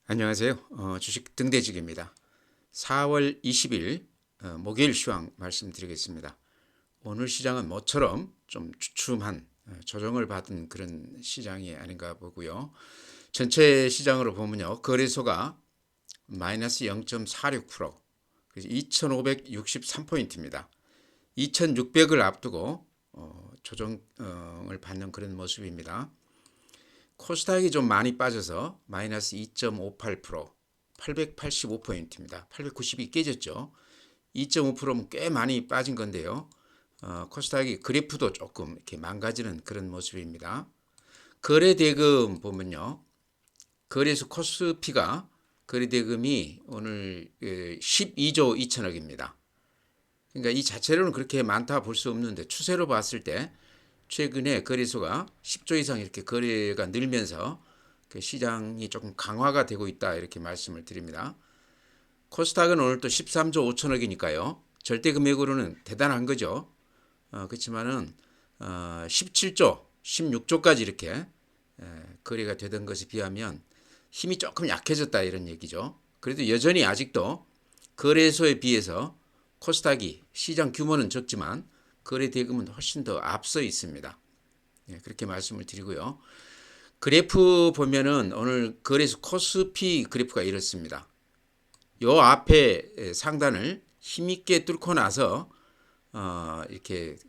안녕하세요. 주식 등대직입니다. 4월 20일 목요일 시황 말씀드리겠습니다. 오늘 시장은 모처럼 좀 주춤한 조정을 받은 그런 시장이 아닌가 보고요. 전체 시장으로 보면요. 거래소가 마이너스 0.46%, 그래서 2563포인트입니다. 2600을 앞두고 조정을 받는 그런 모습입니다. 코스닥이 좀 많이 빠져서 마이너스 2.58%, 885포인트입니다. 890이 깨졌죠. 2.5%면 꽤 많이 빠진 건데요. 코스닥이 그래프도 조금 이렇게 망가지는 그런 모습입니다. 거래대금 보면요. 거래소 코스피가 거래대금이 오늘 12조 2천억입니다. 그러니까 이 자체로는 그렇게 많다 볼 수 없는데 추세로 봤을 때 최근에 거래소가 10조 이상 이렇게 거래가 늘면서 시장이 조금 강화가 되고 있다 이렇게 말씀을 드립니다. 코스닥은 오늘 또 13조 5천억이니까요. 절대 금액으로는 대단한 거죠. 그렇지만은 17조, 16조까지 이렇게 거래가 되던 것에 비하면 힘이 조금 약해졌다 이런 얘기죠. 그래도 여전히 아직도 거래소에 비해서 코스닥이 시장 규모는 적지만 거래 대금은 훨씬 더 앞서 있습니다. 그렇게 말씀을 드리고요. 그래프 보면은 오늘 거래소 코스피 그래프가 이렇습니다. 요 앞에 상단을 힘있게 뚫고 나서 이렇게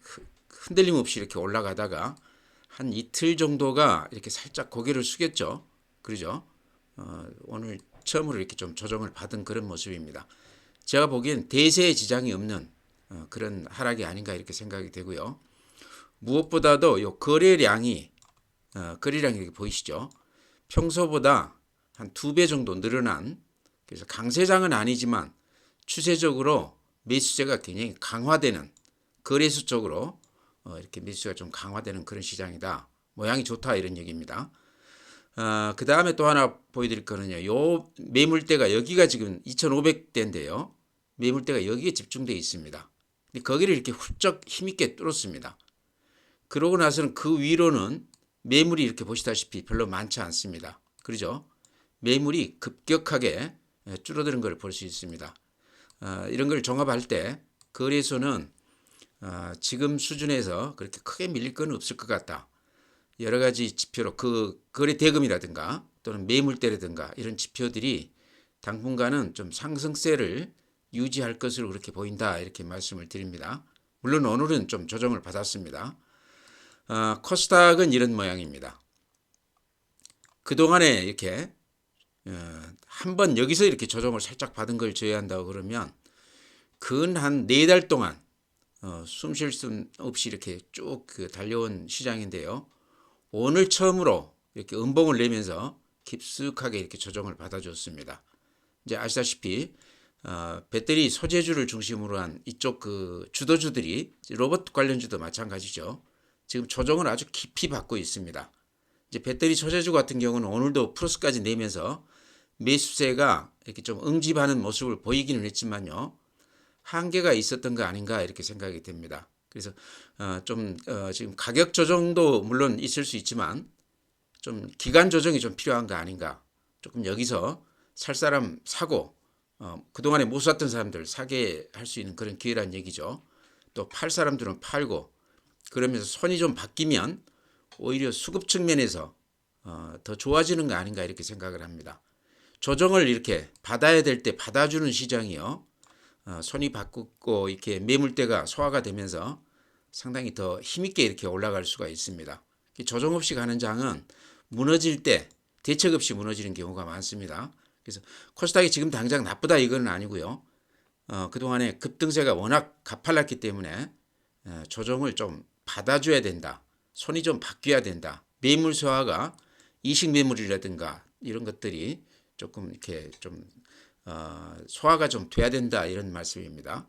흔들림 없이 이렇게 올라가다가 한 이틀 정도가 이렇게 살짝 고개를 숙였죠. 그러죠? 오늘 처음으로 이렇게 좀 조정을 받은 그런 모습입니다. 제가 보기엔 대세에 지장이 없는 그런 하락이 아닌가 이렇게 생각이 되고요. 무엇보다도 요 거래량이 이렇게 보이시죠? 평소보다 한 2배 정도 늘어난, 그래서 강세장은 아니지만 추세적으로 매수세가 굉장히 강화되는, 거래소 쪽으로 이렇게 매수가 좀 강화되는 그런 시장이다. 모양이 좋다 이런 얘기입니다. 그 다음에 또 하나 보여드릴 거는요. 요 매물대가 여기가 지금 2,500대인데요. 매물대가 여기에 집중되어 있습니다. 근데 거기를 이렇게 훌쩍 힘있게 뚫었습니다. 그러고 나서는 그 위로는 매물이 이렇게 보시다시피 별로 많지 않습니다. 그러죠? 매물이 급격하게 줄어드는 걸 볼 수 있습니다. 이런 걸 종합할 때 거래소는 지금 수준에서 그렇게 크게 밀릴 건 없을 것 같다. 여러 가지 지표로 그 거래 대금이라든가 또는 매물대라든가 이런 지표들이 당분간은 좀 상승세를 유지할 것으로 그렇게 보인다 이렇게 말씀을 드립니다. 물론 오늘은 좀 조정을 받았습니다. 코스닥은 이런 모양입니다. 그동안에 이렇게 한번 여기서 이렇게 조정을 살짝 받은 걸 제외한다고 그러면 근 한 4달 동안 숨 쉴 수 없이 이렇게 쭉 달려온 시장인데요. 오늘 처음으로 이렇게 음봉을 내면서 깊숙하게 이렇게 조정을 받아줬습니다. 이제 아시다시피 배터리 소재주를 중심으로 한 이쪽 그 주도주들이 로봇 관련주도 마찬가지죠. 지금 조정을 아주 깊이 받고 있습니다. 이제 배터리 소재주 같은 경우는 오늘도 플러스까지 내면서 매수세가 이렇게 좀 응집하는 모습을 보이기는 했지만요. 한계가 있었던 거 아닌가 이렇게 생각이 됩니다. 그래서 지금 가격 조정도 물론 있을 수 있지만 좀 기간 조정이 좀 필요한 거 아닌가. 조금 여기서 살 사람 사고 그동안에 못 샀던 사람들 사게 할 수 있는 그런 기회란 얘기죠. 또 팔 사람들은 팔고 그러면서 손이 좀 바뀌면 오히려 수급 측면에서 더 좋아지는 거 아닌가 이렇게 생각을 합니다. 조정을 이렇게 받아야 될 때 받아주는 시장이요. 손이 바꾸고 이렇게 매물대가 소화가 되면서 상당히 더 힘있게 이렇게 올라갈 수가 있습니다. 조정 없이 가는 장은 무너질 때 대책 없이 무너지는 경우가 많습니다. 그래서 코스닥이 지금 당장 나쁘다 이건 아니고요. 그동안에 급등세가 워낙 가팔랐기 때문에 조정을 좀 받아줘야 된다. 손이 좀 바뀌어야 된다. 매물 소화가 이식 매물이라든가 이런 것들이 조금 이렇게 좀 소화가 좀 돼야 된다 이런 말씀입니다.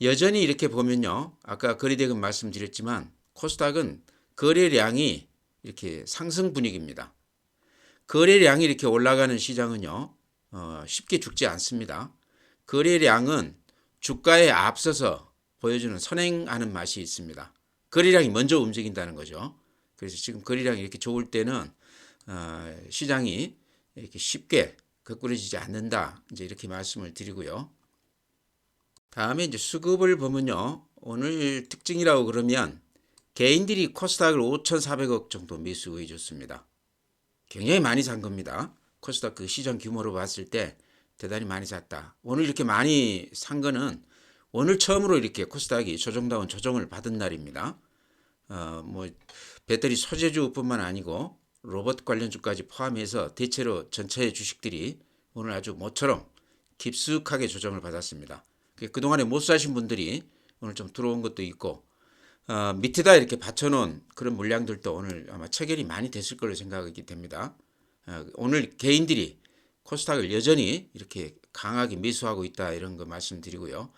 여전히 이렇게 보면요. 아까 거래대금 말씀드렸지만 코스닥은 거래량이 이렇게 상승 분위기입니다. 거래량이 이렇게 올라가는 시장은요. 쉽게 죽지 않습니다. 거래량은 주가에 앞서서 보여주는 선행하는 맛이 있습니다. 거래량이 먼저 움직인다는 거죠. 그래서 지금 거래량이 이렇게 좋을 때는 시장이 이렇게 쉽게 거꾸러지지 않는다. 이제 이렇게 말씀을 드리고요. 다음에 이제 수급을 보면요. 오늘 특징이라고 그러면 개인들이 코스닥을 5,400억 정도 매수 우위해 줬습니다. 굉장히 많이 산 겁니다. 코스닥 그 시장 규모로 봤을 때 대단히 많이 샀다. 오늘 이렇게 많이 산 거는 오늘 처음으로 이렇게 코스닥이 조정다운 조정을 받은 날입니다. 뭐 배터리 소재주뿐만 아니고 로봇 관련주까지 포함해서 대체로 전체의 주식들이 오늘 아주 모처럼 깊숙하게 조정을 받았습니다. 그동안에 못 사신 분들이 오늘 좀 들어온 것도 있고 밑에다 이렇게 받쳐놓은 그런 물량들도 오늘 아마 체결이 많이 됐을 걸로 생각이 됩니다. 오늘 개인들이 코스닥을 여전히 이렇게 강하게 매수하고 있다 이런 거 말씀드리고요.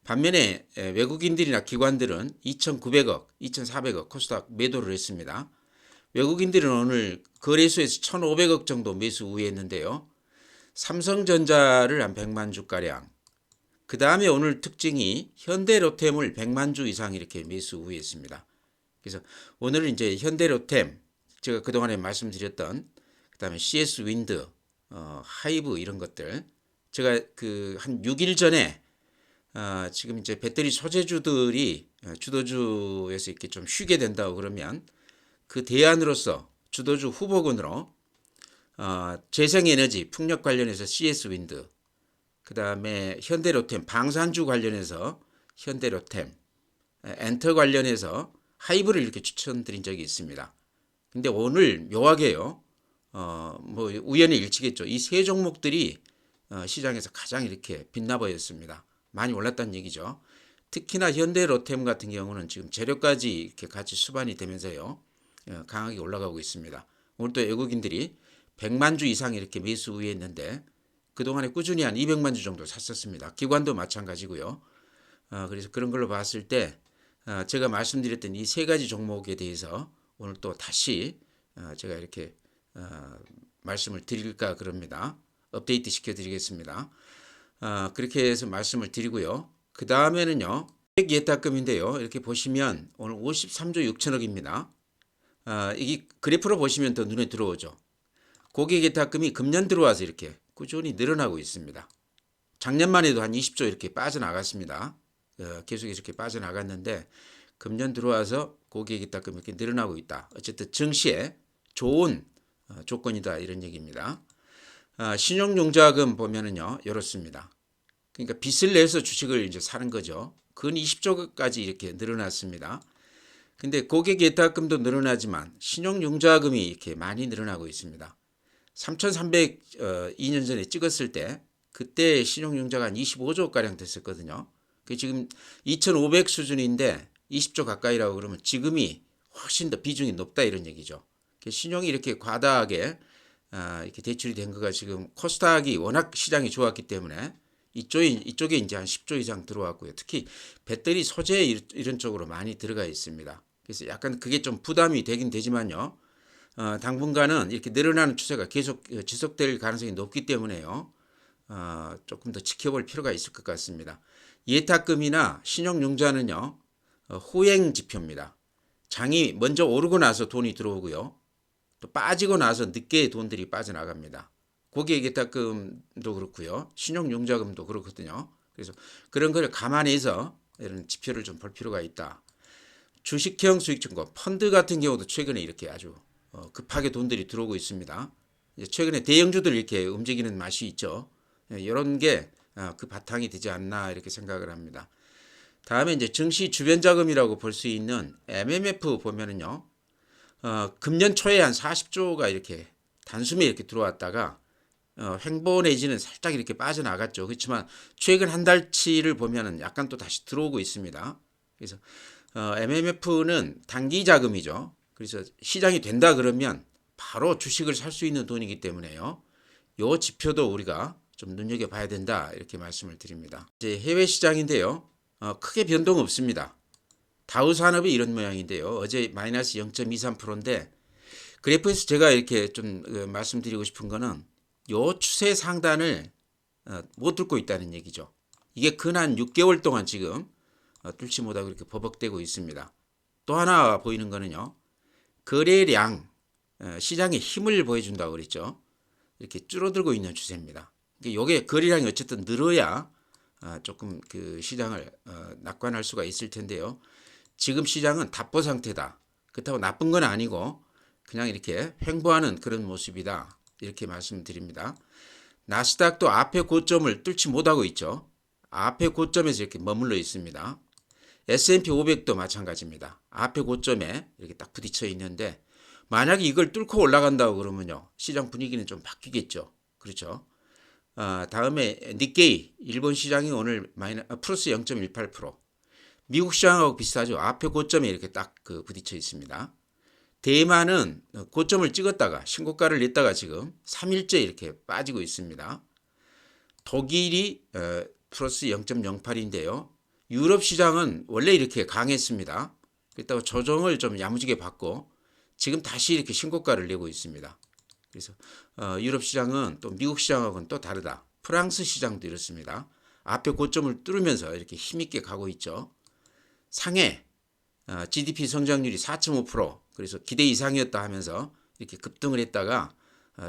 반면에 외국인들이나 기관들은 2,900억, 2,400억 코스닥 매도를 했습니다. 외국인들은 오늘 거래소에서 1,500억 정도 매수 우회했는데요. 삼성전자를 한 100만 주가량, 그 다음에 오늘 특징이 현대로템을 100만 주 이상 이렇게 매수 우회했습니다. 그래서 오늘은 이제 현대로템, 제가 그동안에 말씀드렸던 그 다음에 CS윈드, 하이브 이런 것들, 제가 그 한 6일 전에 지금 이제 배터리 소재주들이 주도주에서 이렇게 좀 쉬게 된다고 그러면 그 대안으로서 주도주 후보군으로 재생에너지 풍력 관련해서 CS윈드, 그 다음에 현대로템 방산주 관련해서 현대로템, 엔터 관련해서 하이브를 이렇게 추천드린 적이 있습니다. 근데 오늘 묘하게요, 뭐 우연의 일치겠죠. 이 세 종목들이 시장에서 가장 이렇게 빛나 보였습니다. 많이 올랐다는 얘기죠. 특히나 현대로템 같은 경우는 지금 재료까지 이렇게 같이 수반이 되면서요, 강하게 올라가고 있습니다. 오늘 또 외국인들이 100만 주 이상 이렇게 매수 우회했는데 그동안에 꾸준히 한 200만 주 정도 샀었습니다. 기관도 마찬가지고요. 그래서 그런 걸로 봤을 때 제가 말씀드렸던 이 세 가지 종목에 대해서 오늘 또 다시 제가 이렇게 말씀을 드릴까 그럽니다. 업데이트 시켜드리겠습니다. 그렇게 해서 말씀을 드리고요. 그 다음에는요, 예탁금인데요. 이렇게 보시면 오늘 53조 6천억입니다. 이게 그래프로 보시면 더 눈에 들어오죠. 고객 예탁금이 금년 들어와서 이렇게 꾸준히 늘어나고 있습니다. 작년만 해도 한 20조 이렇게 빠져나갔습니다. 계속 이렇게 빠져나갔는데 금년 들어와서 고객 예탁금이 이렇게 늘어나고 있다. 어쨌든 증시에 좋은 조건이다 이런 얘기입니다. 신용융자금 보면은요 이렇습니다. 그러니까 빚을 내서 주식을 이제 사는 거죠. 근 20조까지 이렇게 늘어났습니다. 근데 고객 예탁금도 늘어나지만 신용융자금이 이렇게 많이 늘어나고 있습니다. 3,302년 전에 찍었을 때 그때 신용융자가 한 25조 가량 됐었거든요. 그 지금 2,500 수준인데 20조 가까이라고 그러면 지금이 훨씬 더 비중이 높다 이런 얘기죠. 신용이 이렇게 과다하게 이렇게 대출이 된 거가 지금 코스닥이 워낙 시장이 좋았기 때문에 이쪽에 이제 한 10조 이상 들어왔고요. 특히 배터리 소재 이런 쪽으로 많이 들어가 있습니다. 그래서 약간 그게 좀 부담이 되긴 되지만요. 당분간은 이렇게 늘어나는 추세가 계속 지속될 가능성이 높기 때문에요. 조금 더 지켜볼 필요가 있을 것 같습니다. 예탁금이나 신용융자는요. 후행 지표입니다. 장이 먼저 오르고 나서 돈이 들어오고요. 또 빠지고 나서 늦게 돈들이 빠져나갑니다. 고객 예탁금도 그렇고요. 신용융자금도 그렇거든요. 그래서 그런 걸 감안해서 이런 지표를 좀 볼 필요가 있다. 주식형 수익증권, 펀드 같은 경우도 최근에 이렇게 아주 급하게 돈들이 들어오고 있습니다. 최근에 대형주들 이렇게 움직이는 맛이 있죠. 이런 게 그 바탕이 되지 않나 이렇게 생각을 합니다. 다음에 이제 증시 주변 자금이라고 볼 수 있는 MMF 보면은요, 금년 초에 한 40조가 이렇게 단숨에 이렇게 들어왔다가 횡보 내지는 살짝 이렇게 빠져나갔죠. 그렇지만 최근 한 달치를 보면은 약간 또 다시 들어오고 있습니다. 그래서 MMF는 단기 자금이죠. 그래서 시장이 된다 그러면 바로 주식을 살 수 있는 돈이기 때문에요. 요 지표도 우리가 좀 눈여겨봐야 된다 이렇게 말씀을 드립니다. 이제 해외 시장인데요. 크게 변동 없습니다. 다우산업이 이런 모양인데요. 어제 마이너스 0.23%인데 그래프에서 제가 이렇게 좀 말씀드리고 싶은 거는 요 추세 상단을 못 뚫고 있다는 얘기죠. 이게 근 한 6개월 동안 지금 뚫지 못하고 이렇게 버벅대고 있습니다. 또 하나 보이는 거는요. 거래량, 시장의 힘을 보여준다고 그랬죠. 이렇게 줄어들고 있는 추세입니다. 이게 거래량이 어쨌든 늘어야 조금 그 시장을 낙관할 수가 있을 텐데요. 지금 시장은 답보 상태다. 그렇다고 나쁜 건 아니고 그냥 이렇게 횡보하는 그런 모습이다. 이렇게 말씀드립니다. 나스닥도 앞에 고점을 뚫지 못하고 있죠. 앞에 고점에서 이렇게 머물러 있습니다. S&P 500도 마찬가지입니다. 앞에 고점에 이렇게 딱 부딪혀 있는데 만약에 이걸 뚫고 올라간다고 그러면요. 시장 분위기는 좀 바뀌겠죠. 그렇죠. 다음에 니케이 일본 시장이 오늘 플러스 0.18%. 미국 시장하고 비슷하죠. 앞에 고점에 이렇게 딱 그 부딪혀 있습니다. 대만은 고점을 찍었다가 신고가를 냈다가 지금 3일째 이렇게 빠지고 있습니다. 독일이 플러스 0.08인데요. 유럽 시장은 원래 이렇게 강했습니다. 그렇다고 조정을 좀 야무지게 받고 지금 다시 이렇게 신고가를 내고 있습니다. 그래서 유럽 시장은 또 미국 시장하고는 또 다르다. 프랑스 시장도 이렇습니다. 앞에 고점을 뚫으면서 이렇게 힘있게 가고 있죠. 상해 GDP 성장률이 4.5% 그래서 기대 이상이었다 하면서 이렇게 급등을 했다가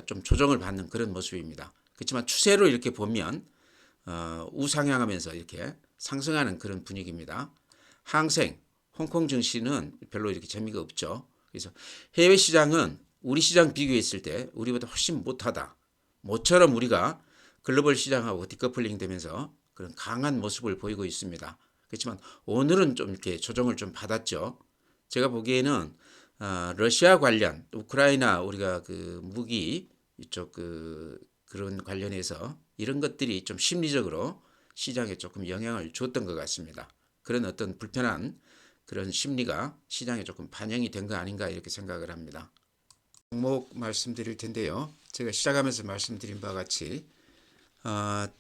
좀 조정을 받는 그런 모습입니다. 그렇지만 추세로 이렇게 보면 우상향하면서 이렇게 상승하는 그런 분위기입니다. 항생, 홍콩 증시는 별로 이렇게 재미가 없죠. 그래서 해외 시장은 우리 시장 비교했을 때 우리보다 훨씬 못하다. 모처럼 우리가 글로벌 시장하고 디커플링 되면서 그런 강한 모습을 보이고 있습니다. 그렇지만 오늘은 좀 이렇게 조정을 좀 받았죠. 제가 보기에는 러시아 관련, 우크라이나 우리가 그 무기 이쪽 그런 관련해서 이런 것들이 좀 심리적으로 시장에 조금 영향을 줬던 것 같습니다. 그런 어떤 불편한 그런 심리가 시장에 조금 반영이 된 거 아닌가 이렇게 생각을 합니다. 종목 말씀드릴 텐데요. 제가 시작하면서 말씀드린 바와 같이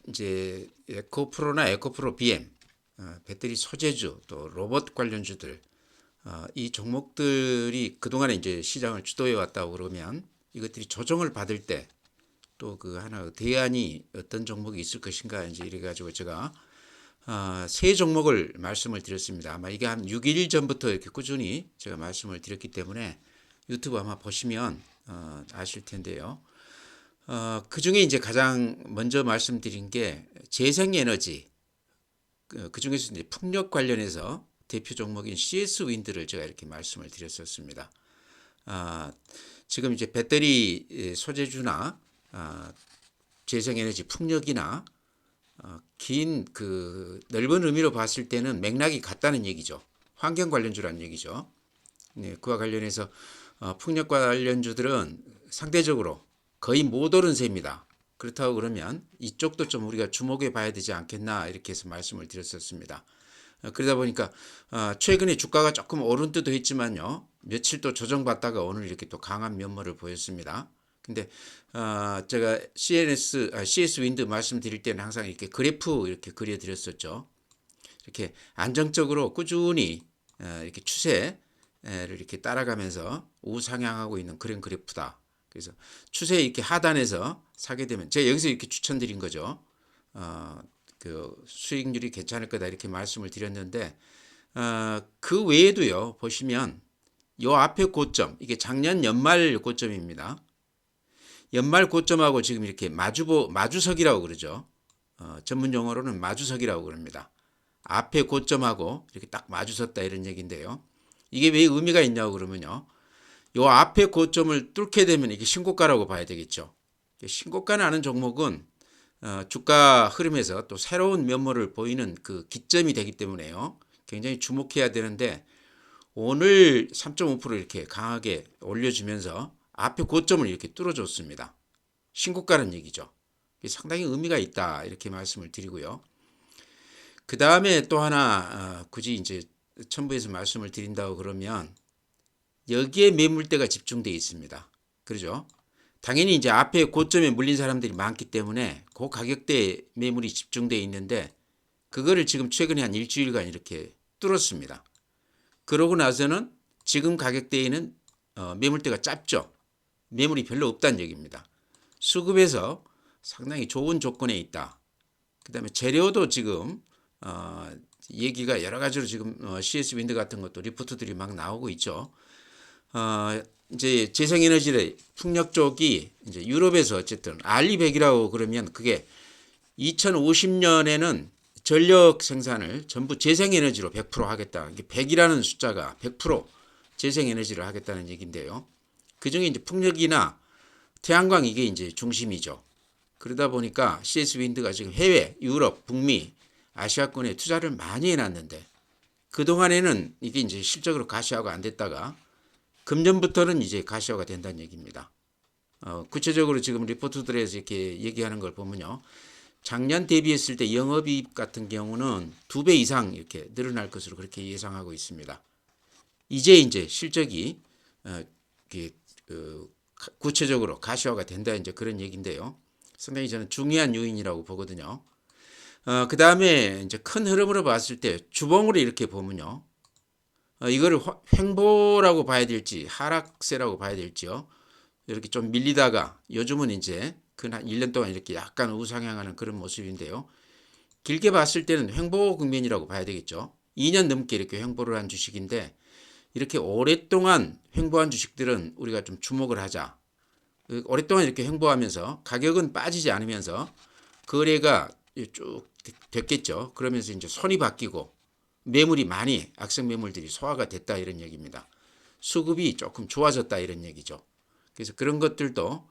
이제 에코프로나 에코프로 BM, 배터리 소재주 또 로봇 관련주들 이 종목들이 그동안에 이제 시장을 주도해 왔다고 그러면 이것들이 조정을 받을 때 또 그 하나 대안이 어떤 종목이 있을 것인가 이제 이래 가지고 제가 세 종목을 말씀을 드렸습니다. 아마 이게 한 6일 전부터 이렇게 꾸준히 제가 말씀을 드렸기 때문에 유튜브 아마 보시면 아실 텐데요. 그 중에 이제 가장 먼저 말씀드린 게 재생에너지, 그 중에서 이제 풍력 관련해서 대표 종목인 CS 윈드를 제가 이렇게 말씀을 드렸었습니다. 지금 이제 배터리 소재주나 재생에너지 풍력이나 긴 그 넓은 의미로 봤을 때는 맥락이 같다는 얘기죠. 환경 관련주라는 얘기죠. 네, 그와 관련해서 풍력 관련주들은 상대적으로 거의 못 오른 셈이다. 그렇다고 그러면 이쪽도 좀 우리가 주목해 봐야 되지 않겠나 이렇게 해서 말씀을 드렸었습니다. 그러다 보니까 최근에 주가가 조금 오른 때도 했지만요. 며칠 또 조정받다가 오늘 이렇게 또 강한 면모를 보였습니다. 근데 제가 CS 윈드 말씀드릴 때는 항상 이렇게 그래프 이렇게 그려드렸었죠. 이렇게 안정적으로 꾸준히 이렇게 추세를 이렇게 따라가면서 우상향하고 있는 그런 그래프다. 그래서 추세 이렇게 하단에서 사게 되면 제가 여기서 이렇게 추천드린 거죠. 그 수익률이 괜찮을 거다 이렇게 말씀을 드렸는데 그 외에도요 보시면 요 앞에 고점 이게 작년 연말 고점입니다. 연말 고점하고 지금 이렇게 마주석이라고 그러죠. 전문 용어로는 마주석이라고 그럽니다. 앞에 고점하고 이렇게 딱 마주섰다 이런 얘기인데요. 이게 왜 의미가 있냐고 그러면요. 요 앞에 고점을 뚫게 되면 이게 신고가라고 봐야 되겠죠. 신고가 나는 종목은 주가 흐름에서 또 새로운 면모를 보이는 그 기점이 되기 때문에요. 굉장히 주목해야 되는데 오늘 3.5% 이렇게 강하게 올려주면서 앞에 고점을 이렇게 뚫어줬습니다. 신고가는 얘기죠. 상당히 의미가 있다 이렇게 말씀을 드리고요. 그 다음에 또 하나 굳이 이제 첨부해서 말씀을 드린다고 그러면 여기에 매물대가 집중되어 있습니다. 그렇죠? 당연히 이제 앞에 고점에 물린 사람들이 많기 때문에 그 가격대에 매물이 집중되어 있는데 그거를 지금 최근에 한 일주일간 이렇게 뚫었습니다. 그러고 나서는 지금 가격대에는 매물대가 짧죠. 매물이 별로 없다는 얘기입니다. 수급에서 상당히 좋은 조건에 있다. 그 다음에 재료도 지금 얘기가 여러 가지로 지금 CS 윈드 같은 것도 리포트들이 막 나오고 있죠. 이제 재생에너지의 풍력 쪽이 이제 유럽에서 어쨌든 RE100이라고 그러면 그게 2050년에는 전력 생산을 전부 재생에너지로 100% 하겠다. 이게 100이라는 숫자가 100% 재생에너지를 하겠다는 얘기인데요. 그 중에 이제 풍력이나 태양광 이게 이제 중심이죠. 그러다 보니까 CS 윈드가 지금 해외, 유럽, 북미, 아시아권에 투자를 많이 해놨는데 그동안에는 이게 이제 실적으로 가시화가 안 됐다가 금년부터는 이제 가시화가 된다는 얘기입니다. 구체적으로 지금 리포트들에서 이렇게 얘기하는 걸 보면요. 작년 대비했을 때 영업이익 같은 경우는 2배 이상 이렇게 늘어날 것으로 그렇게 예상하고 있습니다. 이제 실적이 구체적으로 가시화가 된다 이제 그런 얘기인데요. 상당히 저는 중요한 요인이라고 보거든요. 그 다음에 이제 큰 흐름으로 봤을 때 주봉으로 이렇게 보면요. 이거를 횡보라고 봐야 될지 하락세라고 봐야 될지요. 이렇게 좀 밀리다가 요즘은 이제 한 1년 동안 이렇게 약간 우상향하는 그런 모습인데요. 길게 봤을 때는 횡보 국면이라고 봐야 되겠죠. 2년 넘게 이렇게 횡보를 한 주식인데 이렇게 오랫동안 횡보한 주식들은 우리가 좀 주목을 하자. 오랫동안 이렇게 횡보하면서 가격은 빠지지 않으면서 거래가 쭉 됐겠죠. 그러면서 이제 손이 바뀌고 매물이 많이 악성 매물들이 소화가 됐다 이런 얘기입니다. 수급이 조금 좋아졌다 이런 얘기죠. 그래서 그런 것들도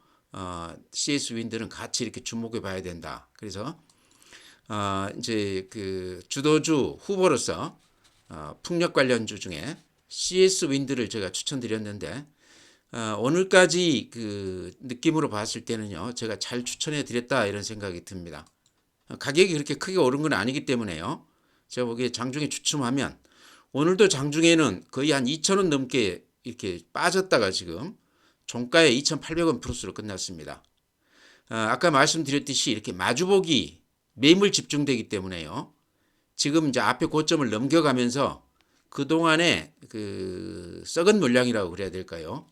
CS 윈드는 같이 이렇게 주목해 봐야 된다. 그래서 이제 그 주도주 후보로서 풍력 관련주 중에 CS 윈드를 제가 추천드렸는데 오늘까지 그 느낌으로 봤을 때는요. 제가 잘 추천해 드렸다 이런 생각이 듭니다. 가격이 그렇게 크게 오른 건 아니기 때문에요. 제가 보기에 장중에 주춤하면 오늘도 장중에는 거의 한 2,000원 넘게 이렇게 빠졌다가 지금 종가에 2,800원 플러스로 끝났습니다. 아까 말씀드렸듯이 이렇게 마주보기 매물 집중되기 때문에요. 지금 이제 앞에 고점을 넘겨가면서 그동안에 그 썩은 물량이라고 그래야 될까요?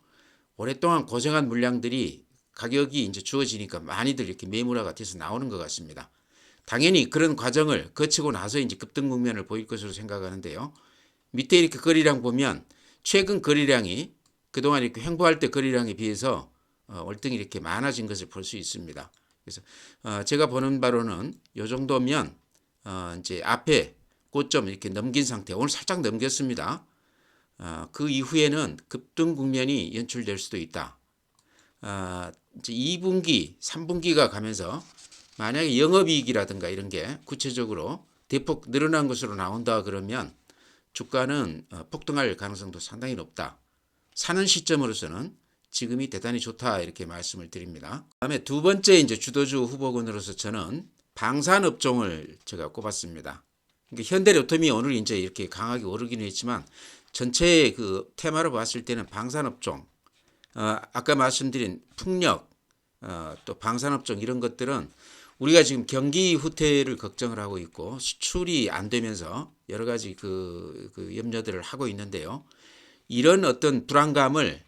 오랫동안 고생한 물량들이 가격이 이제 주어지니까 많이들 이렇게 매물화가 돼서 나오는 것 같습니다. 당연히 그런 과정을 거치고 나서 이제 급등 국면을 보일 것으로 생각하는데요. 밑에 이렇게 거래량 보면 최근 거래량이 그동안 이렇게 횡보할 때 거래량에 비해서 월등히 이렇게 많아진 것을 볼 수 있습니다. 그래서 제가 보는 바로는 이 정도면 이제 앞에 고점 이렇게 넘긴 상태, 오늘 살짝 넘겼습니다. 그 이후에는 급등 국면이 연출될 수도 있다. 이제 2분기, 3분기가 가면서 만약에 영업이익이라든가 이런 게 구체적으로 대폭 늘어난 것으로 나온다 그러면 주가는 폭등할 가능성도 상당히 높다. 사는 시점으로서는 지금이 대단히 좋다 이렇게 말씀을 드립니다. 그다음에 두 번째 이제 주도주 후보군으로서 저는 방산업종을 제가 꼽았습니다. 그러니까 현대로템이 오늘 이제 이렇게 강하게 오르기는 했지만 전체의 그 테마로 봤을 때는 방산업종, 아까 말씀드린 풍력, 또 방산업종 이런 것들은 우리가 지금 경기 후퇴를 걱정을 하고 있고 수출이 안 되면서 여러 가지 그 염려들을 하고 있는데요. 이런 어떤 불안감을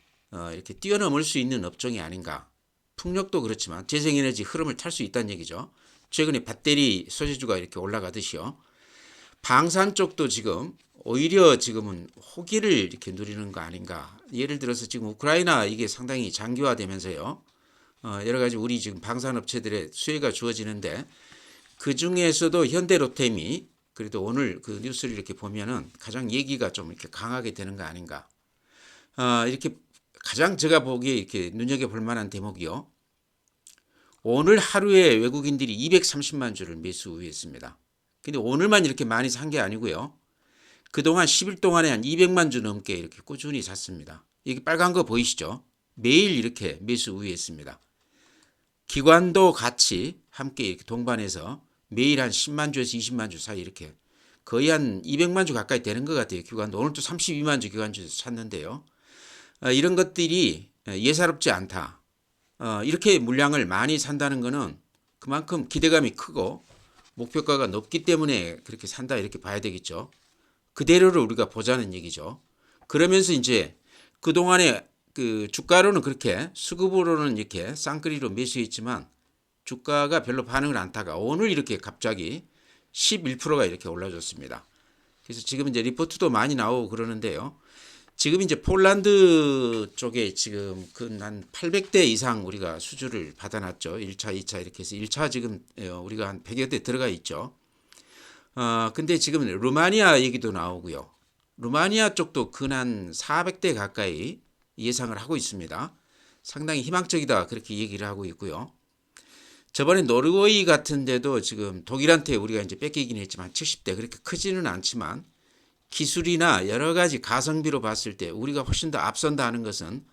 이렇게 뛰어넘을 수 있는 업종이 아닌가. 풍력도 그렇지만 재생에너지 흐름을 탈 수 있다는 얘기죠. 최근에 배터리 소재주가 이렇게 올라가듯이요. 방산 쪽도 지금 오히려 지금은 호기를 이렇게 누리는 거 아닌가. 예를 들어서 지금 우크라이나 이게 상당히 장기화되면서요. 여러 가지 우리 지금 방산업체들의 수혜가 주어지는데 그 중에서도 현대로템이 그래도 오늘 그 뉴스를 이렇게 보면은 가장 얘기가 좀 이렇게 강하게 되는 거 아닌가. 이렇게 가장 제가 보기에 이렇게 눈여겨볼 만한 대목이요. 오늘 하루에 외국인들이 230만 주를 매수 우회했습니다. 근데 오늘만 이렇게 많이 산 게 아니고요. 그동안 10일 동안에 한 200만 주 넘게 이렇게 꾸준히 샀습니다. 이게 빨간 거 보이시죠? 매일 이렇게 매수 우회했습니다. 기관도 같이 함께 이렇게 동반해서 매일 한 10만 주에서 20만 주 사이 이렇게 거의 한 200만 주 가까이 되는 것 같아요. 기관도 오늘 또 32만 주 기관주에서 샀는데요. 이런 것들이 예사롭지 않다. 이렇게 물량을 많이 산다는 것은 그만큼 기대감이 크고 목표가가 높기 때문에 그렇게 산다 이렇게 봐야 되겠죠. 그대로를 우리가 보자는 얘기죠. 그러면서 이제 그동안에 그 주가로는 그렇게 수급으로는 이렇게 쌍끌이로 매수했지만 주가가 별로 반응을 안 타가 오늘 이렇게 갑자기 11%가 이렇게 올라줬습니다. 그래서 지금 이제 리포트도 많이 나오고 그러는데요. 지금 이제 폴란드 쪽에 지금 그 한 800대 이상 우리가 수주를 받아놨죠. 1차, 2차 이렇게 해서 1차 지금 우리가 한 100여 대 들어가 있죠. 근데 지금 루마니아 얘기도 나오고요. 루마니아 쪽도 근한 400대 가까이 예상을 하고 있습니다. 상당히 희망적이다 그렇게 얘기를 하고 있고요. 저번에 노르웨이 같은 데도 지금 독일한테 우리가 이제 뺏기긴 했지만 70대 그렇게 크지는 않지만 기술이나 여러 가지 가성비로 봤을 때 우리가 훨씬 더 앞선다 하는 것은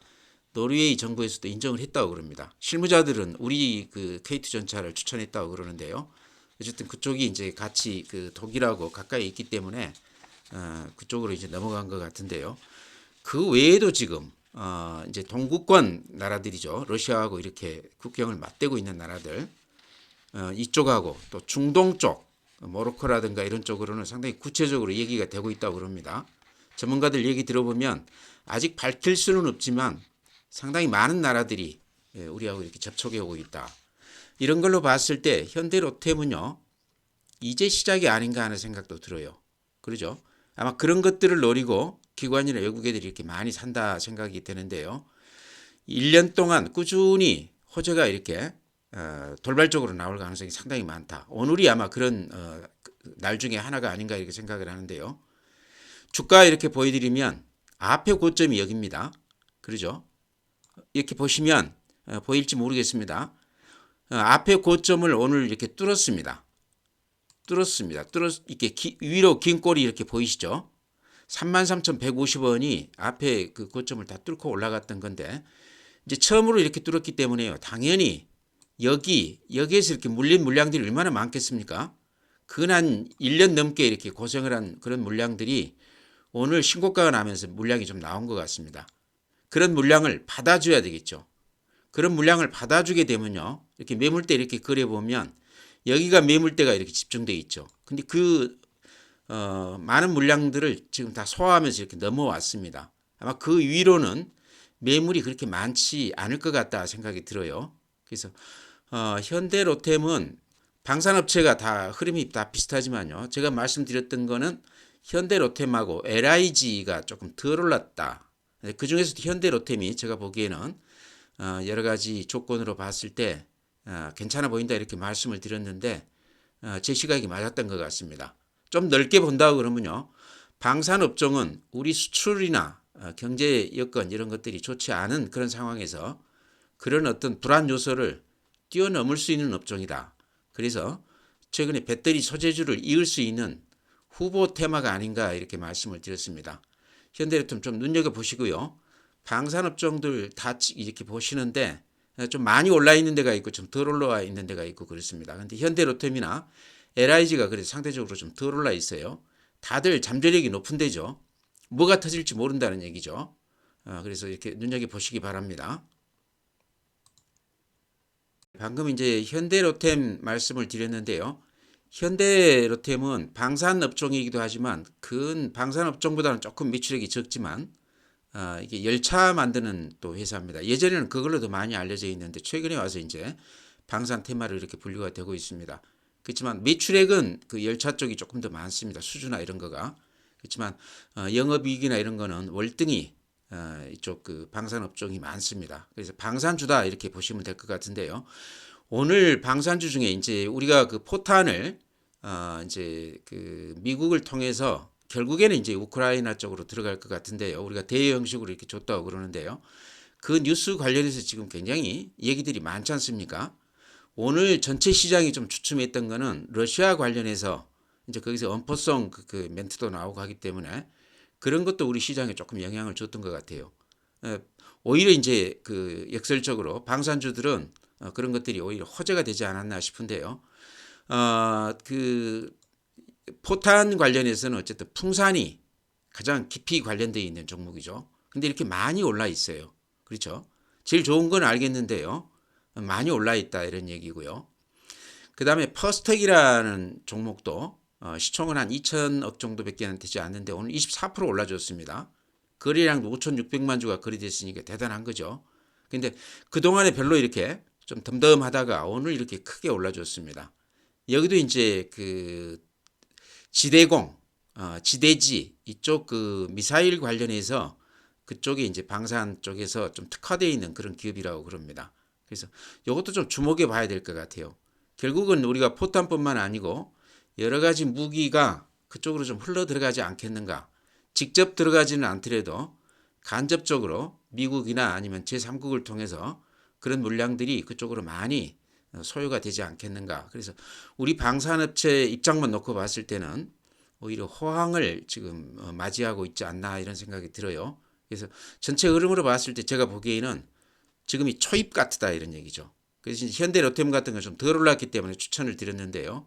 노르웨이 정부에서도 인정을 했다고 그럽니다. 실무자들은 우리 그 K2 전차를 추천했다고 그러는데요. 어쨌든 그쪽이 이제 같이 그 독일하고 가까이 있기 때문에 그쪽으로 이제 넘어간 것 같은데요. 그 외에도 지금 이제 동구권 나라들이죠. 러시아하고 이렇게 국경을 맞대고 있는 나라들 이쪽하고 또 중동 쪽 모로코라든가 이런 쪽으로는 상당히 구체적으로 얘기가 되고 있다고 그럽니다. 전문가들 얘기 들어보면 아직 밝힐 수는 없지만 상당히 많은 나라들이 우리하고 이렇게 접촉해 오고 있다. 이런 걸로 봤을 때 현대로템은요 이제 시작이 아닌가 하는 생각도 들어요. 그러죠? 아마 그런 것들을 노리고 기관이나 외국 애들이 이렇게 많이 산다 생각이 되는데요. 1년 동안 꾸준히 호재가 이렇게 돌발적으로 나올 가능성이 상당히 많다. 오늘이 아마 그런 날 중에 하나가 아닌가 이렇게 생각을 하는데요. 주가 이렇게 보여드리면 앞에 고점이 여기입니다. 그러죠? 이렇게 보시면 보일지 모르겠습니다. 앞에 고점을 오늘 이렇게 뚫었습니다. 이렇게 위로 긴 꼬리 이렇게 보이시죠? 33,150원이 앞에 그 고점을 다 뚫고 올라갔던 건데 이제 처음으로 이렇게 뚫었기 때문에요. 당연히 여기에서 이렇게 물린 물량들이 얼마나 많겠습니까? 근 1년 넘게 이렇게 고생을 한 그런 물량들이 오늘 신고가가 나면서 물량이 좀 나온 것 같습니다. 그런 물량을 받아줘야 되겠죠. 그런 물량을 받아주게 되면요. 이렇게 매물대 이렇게 그려보면 여기가 매물대가 이렇게 집중되어 있죠. 근데 많은 물량들을 지금 다 소화하면서 이렇게 넘어왔습니다. 아마 그 위로는 매물이 그렇게 많지 않을 것 같다 생각이 들어요. 그래서 현대로템은 방산업체가 다 흐름이 다 비슷하지만요. 제가 말씀드렸던 거는 현대로템하고 LIG가 조금 덜 올랐다. 그 중에서도 현대로템이 제가 보기에는 여러 가지 조건으로 봤을 때 괜찮아 보인다 이렇게 말씀을 드렸는데 제 시각이 맞았던 것 같습니다. 좀 넓게 본다고 그러면요. 방산업종은 우리 수출이나 경제 여건 이런 것들이 좋지 않은 그런 상황에서 그런 어떤 불안 요소를 뛰어넘을 수 있는 업종이다. 그래서 최근에 배터리 소재주를 이을 수 있는 후보 테마가 아닌가 이렇게 말씀을 드렸습니다. 현대로템 좀 눈여겨보시고요. 방산업종들 다 이렇게 보시는데 좀 많이 올라 있는 데가 있고 좀 덜 올라와 있는 데가 있고 그렇습니다. 근데 현대로템이나 LIG가 그래서 상대적으로 좀 덜 올라 있어요. 다들 잠재력이 높은 데죠. 뭐가 터질지 모른다는 얘기죠. 그래서 이렇게 눈여겨보시기 바랍니다. 방금 이제 현대로템 말씀을 드렸는데요. 현대로템은 방산업종이기도 하지만 근 방산업종보다는 조금 매출액이 적지만 이게 열차 만드는 또 회사입니다. 예전에는 그걸로도 많이 알려져 있는데 최근에 와서 이제 방산 테마로 이렇게 분류가 되고 있습니다. 그렇지만 매출액은 그 열차 쪽이 조금 더 많습니다. 수주나 이런 거가. 그렇지만 영업이익이나 이런 거는 월등히 이쪽 그 방산업종이 많습니다. 그래서 방산주다 이렇게 보시면 될 것 같은데요. 오늘 방산주 중에 이제 우리가 그 포탄을 이제 그 미국을 통해서 결국에는 이제 우크라이나 쪽으로 들어갈 것 같은데요. 우리가 대여 형식으로 이렇게 줬다고 그러는데요. 그 뉴스 관련해서 지금 굉장히 얘기들이 많지 않습니까? 오늘 전체 시장이 좀 주춤했던 거는 러시아 관련해서 이제 거기서 엄포성 그 멘트도 나오고 하기 때문에 그런 것도 우리 시장에 조금 영향을 줬던 것 같아요. 오히려 이제 그 역설적으로 방산주들은 그런 것들이 오히려 호재가 되지 않았나 싶은데요. 그 포탄 관련해서는 어쨌든 풍산이 가장 깊이 관련되어 있는 종목이죠. 근데 이렇게 많이 올라 있어요. 그렇죠? 제일 좋은 건 알겠는데요. 많이 올라 있다 이런 얘기고요. 그 다음에 퍼스텍이라는 종목도 시총은 한 2천억 정도밖에 되지 않는데 오늘 24% 올라줬습니다. 거래량도 5,600만 주가 거래됐으니까 대단한 거죠. 근데 그동안에 별로 이렇게 좀 덤덤하다가 오늘 이렇게 크게 올라줬습니다. 여기도 이제 그 지대공, 지대지 이쪽 그 미사일 관련해서 그쪽에 이제 방산 쪽에서 좀 특화되어 있는 그런 기업이라고 그럽니다. 그래서 이것도 좀 주목해 봐야 될 것 같아요. 결국은 우리가 포탄뿐만 아니고 여러 가지 무기가 그쪽으로 좀 흘러 들어가지 않겠는가. 직접 들어가지는 않더라도 간접적으로 미국이나 아니면 제3국을 통해서 그런 물량들이 그쪽으로 많이 소요가 되지 않겠는가. 그래서 우리 방산업체 입장만 놓고 봤을 때는 오히려 호황을 지금 맞이하고 있지 않나 이런 생각이 들어요. 그래서 전체 흐름으로 봤을 때 제가 보기에는 지금이 초입 같다 이런 얘기죠. 그래서 현대 로템 같은 건 좀 덜 올랐기 때문에 추천을 드렸는데요.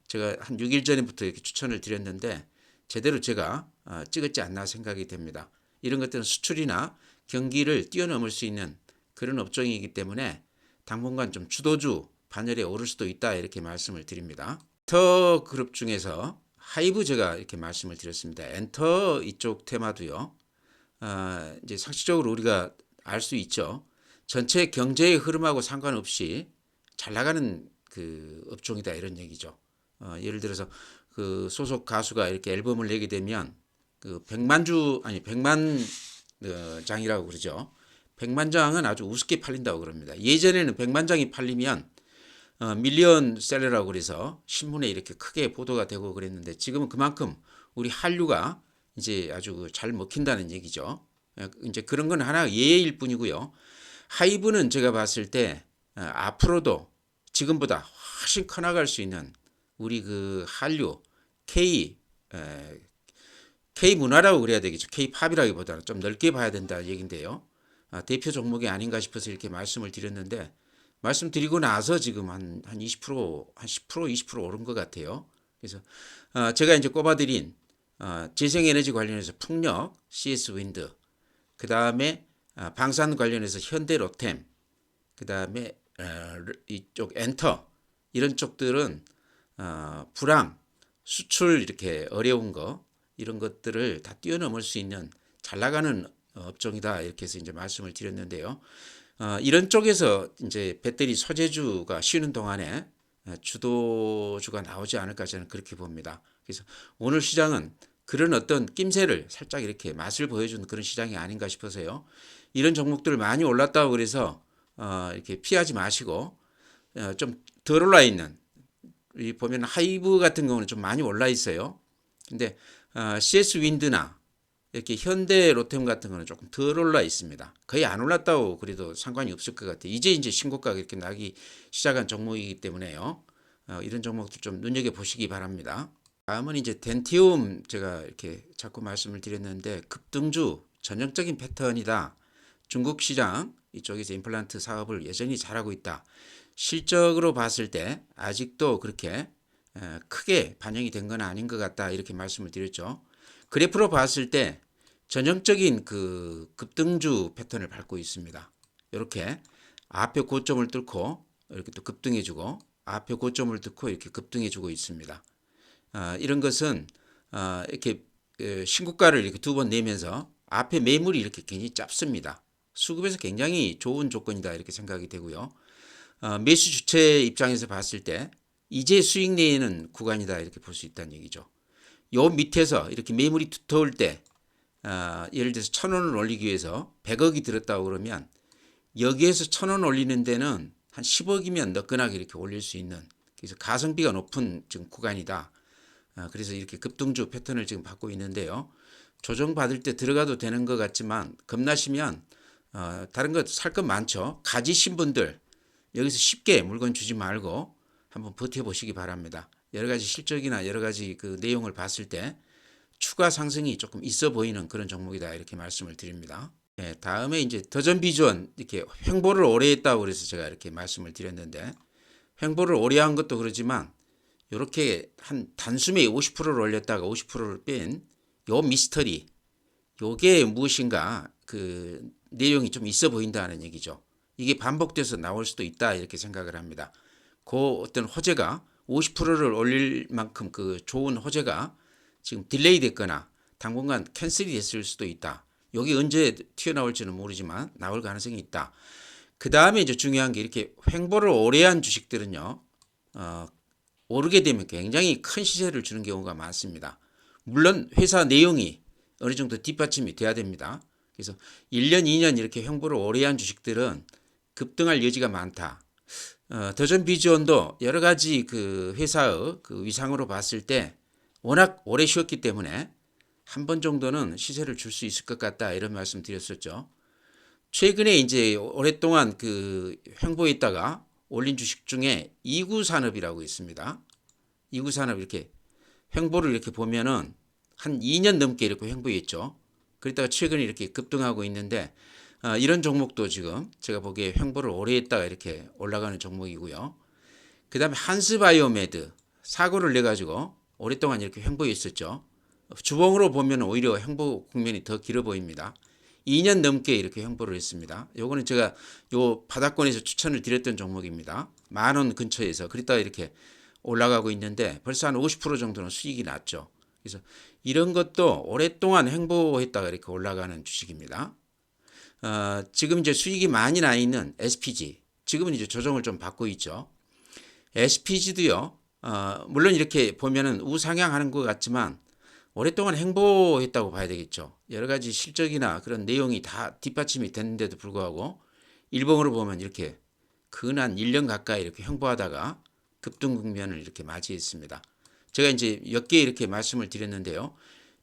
제가 한 6일 전부터 이렇게 추천을 드렸는데 제대로 제가 찍었지 않나 생각이 됩니다. 이런 것들은 수출이나 경기를 뛰어넘을 수 있는 그런 업종이기 때문에 당분간 좀 주도주 반열에 오를 수도 있다 이렇게 말씀을 드립니다. 엔터 그룹 중에서 하이브 제가 이렇게 말씀을 드렸습니다. 엔터 이쪽 테마도요. 이제 상식적으로 우리가 알 수 있죠. 전체 경제의 흐름하고 상관없이 잘 나가는 그 업종이다 이런 얘기죠. 예를 들어서 그 소속 가수가 이렇게 앨범을 내게 되면 그 100만 장이라고 그러죠. 100만 장은 아주 우습게 팔린다고 그럽니다. 예전에는 100만 장이 팔리면 밀리언 셀러라고 그래서 신문에 이렇게 크게 보도가 되고 그랬는데 지금은 그만큼 우리 한류가 이제 아주 잘 먹힌다는 얘기죠. 이제 그런 건 하나 예일 뿐이고요. 하이브는 제가 봤을 때 앞으로도 지금보다 훨씬 커나갈 수 있는 우리 그 한류 K 문화라고 그래야 되겠죠. K 팝이라기보다는 좀 넓게 봐야 된다 얘긴데요. 대표 종목이 아닌가 싶어서 이렇게 말씀을 드렸는데 말씀드리고 나서 지금 한 20%, 한 10%, 20% 오른 것 같아요. 그래서 제가 이제 꼽아드린 재생에너지 관련해서 풍력, CS 윈드, 그 다음에 방산 관련해서 현대로템, 그 다음에 이쪽 엔터 이런 쪽들은 불황, 수출 이렇게 어려운 거 이런 것들을 다 뛰어넘을 수 있는 잘 나가는 업종이다 이렇게 해서 이제 말씀을 드렸는데요. 이런 쪽에서 이제 배터리 소재주가 쉬는 동안에 주도주가 나오지 않을까 저는 그렇게 봅니다. 그래서 오늘 시장은 그런 어떤 낌새를 살짝 이렇게 맛을 보여주는 그런 시장이 아닌가 싶어서요. 이런 종목들 많이 올랐다고 그래서 이렇게 피하지 마시고 좀 덜 올라 있는 이 보면 하이브 같은 경우는 좀 많이 올라 있어요. 근데 CS 윈드나 이렇게 현대 로템 같은 거는 조금 덜 올라 있습니다. 거의 안 올랐다고 그래도 상관이 없을 것 같아요. 이제 신고가가 이렇게 나기 시작한 종목이기 때문에요. 이런 종목들 좀 눈여겨 보시기 바랍니다. 다음은 이제 덴티움 제가 이렇게 자꾸 말씀을 드렸는데 급등주 전형적인 패턴이다. 중국 시장 이쪽에서 임플란트 사업을 여전히 잘하고 있다. 실적으로 봤을 때 아직도 그렇게 크게 반영이 된 건 아닌 것 같다 이렇게 말씀을 드렸죠. 그래프로 봤을 때 전형적인 그 급등주 패턴을 밟고 있습니다. 이렇게 앞에 고점을 뚫고 이렇게 또 급등해주고 앞에 고점을 뚫고 이렇게 급등해주고 있습니다. 이런 것은 이렇게 신고가를 이렇게 두 번 내면서 앞에 매물이 이렇게 굉장히 짧습니다. 수급에서 굉장히 좋은 조건이다 이렇게 생각이 되고요. 매수 주체 입장에서 봤을 때 이제 수익 내는 구간이다 이렇게 볼 수 있다는 얘기죠. 요 밑에서 이렇게 매물이 두터울 때 예를 들어서 1,000원을 올리기 위해서 100억이 들었다고 그러면 여기에서 1,000원 올리는 데는 한 10억이면 너끈하게 이렇게 올릴 수 있는 그래서 가성비가 높은 지금 구간이다. 그래서 이렇게 급등주 패턴을 지금 받고 있는데요. 조정받을 때 들어가도 되는 것 같지만 겁나시면 다른 거 살 것 많죠. 가지신 분들 여기서 쉽게 물건 주지 말고 한번 버텨보시기 바랍니다. 여러 가지 실적이나 여러 가지 그 내용을 봤을 때 추가 상승이 조금 있어 보이는 그런 종목이다 이렇게 말씀을 드립니다. 네, 다음에 이제 더전 비전 이렇게 횡보를 오래 했다고 그래서 제가 이렇게 말씀을 드렸는데 횡보를 오래 한 것도 그러지만 이렇게 한 단숨에 50%를 올렸다가 50%를 뺀 요 미스터리 요게 무엇인가 그 내용이 좀 있어 보인다는 얘기죠. 이게 반복돼서 나올 수도 있다 이렇게 생각을 합니다. 그 어떤 호재가 50%를 올릴 만큼 그 좋은 호재가 지금 딜레이 됐거나 당분간 캔슬이 됐을 수도 있다. 여기 언제 튀어나올지는 모르지만 나올 가능성이 있다. 그 다음에 이제 중요한 게 이렇게 횡보를 오래 한 주식들은요. 오르게 되면 굉장히 큰 시세를 주는 경우가 많습니다. 물론 회사 내용이 어느 정도 뒷받침이 돼야 됩니다. 그래서 1년, 2년 이렇게 횡보를 오래 한 주식들은 급등할 여지가 많다. 더존 비즈원도 여러 가지 그 회사의 그 위상으로 봤을 때 워낙 오래 쉬었기 때문에 한 번 정도는 시세를 줄 수 있을 것 같다 이런 말씀 드렸었죠. 최근에 이제 오랫동안 그 횡보했다가 올린 주식 중에 이구산업이라고 있습니다. 이구산업 이렇게 횡보를 이렇게 보면은 한 2년 넘게 이렇게 횡보했죠. 그랬다가 최근에 이렇게 급등하고 있는데 이런 종목도 지금 제가 보기에 횡보를 오래 했다가 이렇게 올라가는 종목이고요. 그 다음에 한스바이오메드 사고를 내가지고 오랫동안 이렇게 횡보했었죠. 주봉으로 보면 오히려 횡보 국면이 더 길어 보입니다. 2년 넘게 이렇게 횡보를 했습니다. 요거는 제가 요 바닥권에서 추천을 드렸던 종목입니다. 10,000원 근처에서 그랬다가 이렇게 올라가고 있는데 벌써 한 50% 정도는 수익이 났죠. 그래서 이런 것도 오랫동안 횡보했다가 이렇게 올라가는 주식입니다. 지금 이제 수익이 많이 나 있는 SPG 지금은 이제 조정을 좀 받고 있죠. SPG도요. 물론 이렇게 보면은 우상향하는 것 같지만 오랫동안 횡보했다고 봐야 되겠죠. 여러 가지 실적이나 그런 내용이 다 뒷받침이 됐는데도 불구하고 일봉으로 보면 이렇게 근 1년 가까이 이렇게 횡보하다가 급등 국면을 이렇게 맞이했습니다. 제가 이제 몇 개 이렇게 말씀을 드렸는데요.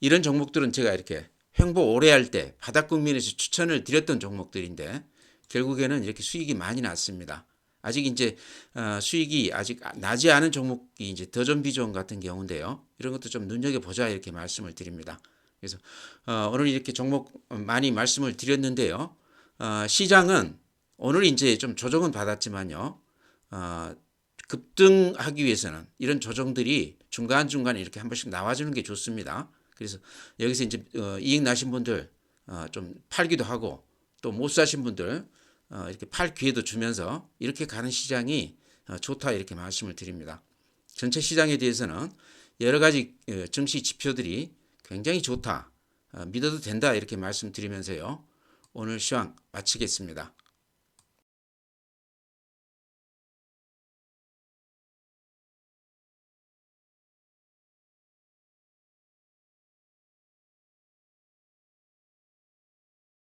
이런 종목들은 제가 이렇게 횡보 오래 할 때 바닥 국면에서 추천을 드렸던 종목들인데 결국에는 이렇게 수익이 많이 났습니다. 아직 이제 수익이 아직 나지 않은 종목이 이제 더존 비존 같은 경우인데요. 이런 것도 좀 눈여겨보자 이렇게 말씀을 드립니다. 그래서 오늘 이렇게 종목 많이 말씀을 드렸는데요. 시장은 오늘 이제 좀 조정은 받았지만요. 급등하기 위해서는 이런 조정들이 중간중간에 이렇게 한 번씩 나와주는 게 좋습니다. 그래서 여기서 이제 이익 나신 분들 좀 팔기도 하고 또 못 사신 분들 이렇게 팔 기회도 주면서 이렇게 가는 시장이 좋다 이렇게 말씀을 드립니다. 전체 시장에 대해서는 여러 가지 증시 지표들이 굉장히 좋다, 믿어도 된다 이렇게 말씀드리면서요. 오늘 시황 마치겠습니다.